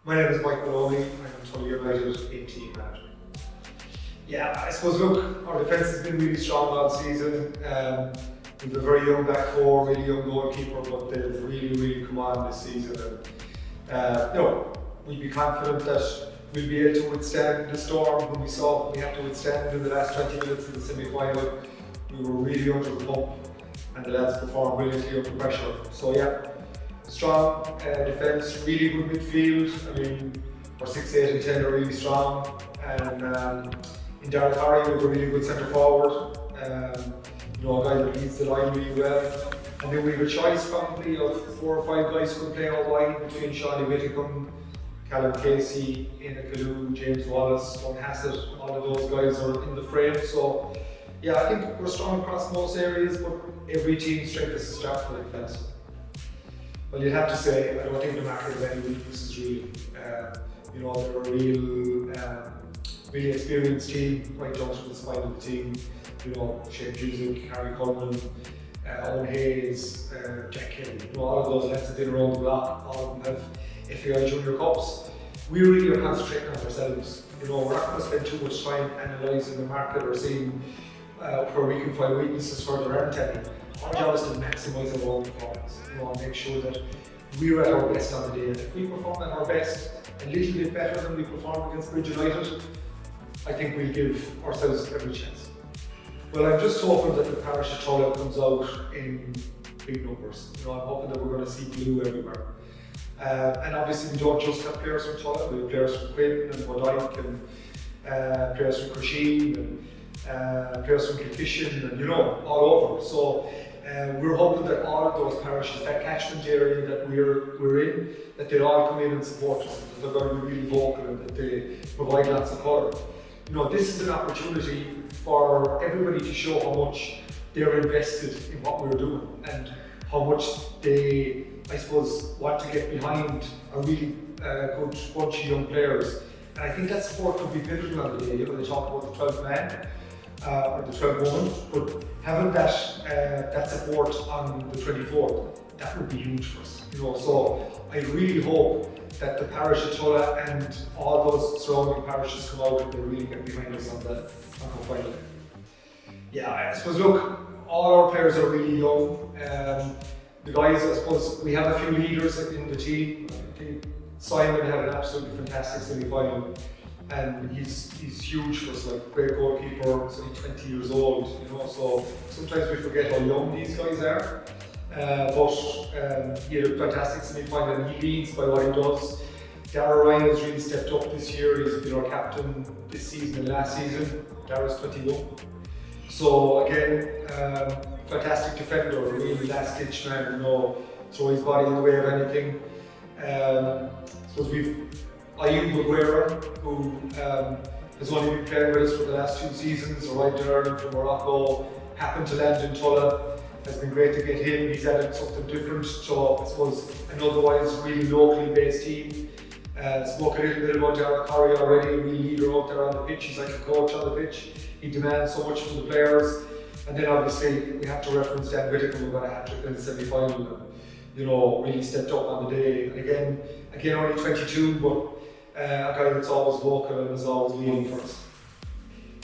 My name is Moloney. I'm Tulla United 18 manager. Yeah, I suppose, look, our defence has been really strong all season. We've a very young back four, really young goalkeeper, but they've really come on this season. And we'd be confident that we'll be able to withstand the storm when we saw what we had to withstand in the last 20 minutes of the semi-final. We were really under the pump, and the lads performed brilliantly under pressure. So yeah, strong defence, really good midfield. I mean, our 6, 8 and 10 are really strong. And in Darren Harry, we have a really good centre forward. A guy that leads the line really well. And then we have a choice probably of 4 or 5 guys who can play all wide between Shawnee Whitticombe, Callum Casey, Ina Kalu, James Wallace, Owen Hassett. All of those guys are in the frame. So yeah, I think we're strong across most areas, but every team's strength is a strength for the defence. Well, you'd have to say, I don't think the market of any weaknesses really. They're a really experienced team, right down to the spine of the team. Shane Busick, Harry Coleman, Owen Hayes, Jack Kelly. All of those lads have been around the block. All of them have FAI Junior Cups. We really are concentrating on ourselves. We're not going to spend too much time analysing the market or seeing where we can find weaknesses for there aren't any. Our job is to maximise our own performance. And make sure that we're at our best on the day. And if we perform at our best, a little bit better than we performed against Bridge United, I think we'll give ourselves every chance. Well, I'm just hoping that the parish of Tulla comes out in big numbers. I'm hoping that we're going to see blue everywhere. And obviously we don't just have players from Tulla, we have players from Quinn and Bodike and players from Crusheen and players from Kilfishin and all over. So we're hoping that all of those parishes, that catchment area that we're in, that they'll all come in and support us, that they're going to be really vocal and that they provide lots of colour. This is an opportunity for everybody to show how much they're invested in what we're doing and how much they, I suppose, want to get behind a really good bunch of young players. And I think that support could be pivotal on the day. They talk about the 12 man or the 12 women, but having that support on the 24th, that would be huge for us. So I really hope that the parish of Tulla and all those surrounding parishes come out and they really get behind us on Cup final. Yeah, I suppose, look, all our players are really young. The guys, I suppose, we have a few leaders in the team. I think Simon had an absolutely fantastic semi-final, and he's huge for us, like great goalkeeper. He's only 20 years old, so sometimes we forget how young these guys are. But he had a fantastic semi-final and he leads by what he does. Dara Ryan has really stepped up this year. He's been our captain this season and last season. Dara's 21. So again, fantastic defender, really last ditch man, throw his body in the way of anything. I suppose we've Ayub Aguera, who has only been playing with us for the last 2 seasons, arrived in Ireland from Morocco, happened to land in Tulla. It's been great to get him. He's added something different to, I suppose, an otherwise really locally based team. Spoke a little bit about Darren Curry already, a real leader out there on the pitch. He's like a coach on the pitch. He demands so much from the players. And then obviously we have to reference Dan Whitticombe, who got a hat-trick in the semi-final and really stepped up on the day. And again only 22, but a guy that's always vocal and is always leading for us.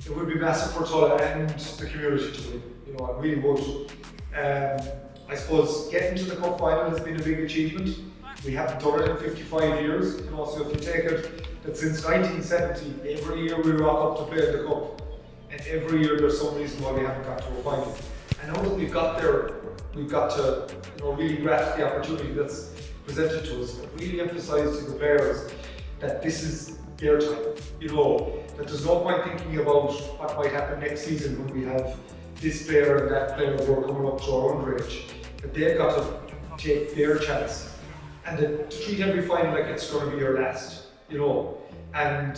It would be massive for Tulla and the community to win. It really would. I suppose getting to the cup final has been a big achievement. We haven't done it in 55 years. So if you take it that since 1970, every year we rock up to play in the cup, and every year there's some reason why we haven't got to a final. And now that we've got there, we've got to really grasp the opportunity that's presented to us, but really emphasise to the players that this is their time. That there's no point thinking about what might happen next season when we have this player and that player who are coming up to our underage. That they've got to take their chance and to treat every final like it's going to be your last. And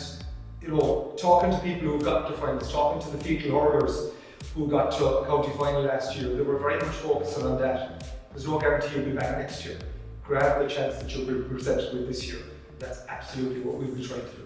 talking to people who've got to finals, talking to the fetal hurlers who got to a county final last year, they were very much focusing on that. There's no guarantee you'll be back next year. Grab the chance that you'll be presented with this year. That's absolutely what we'll be trying to do.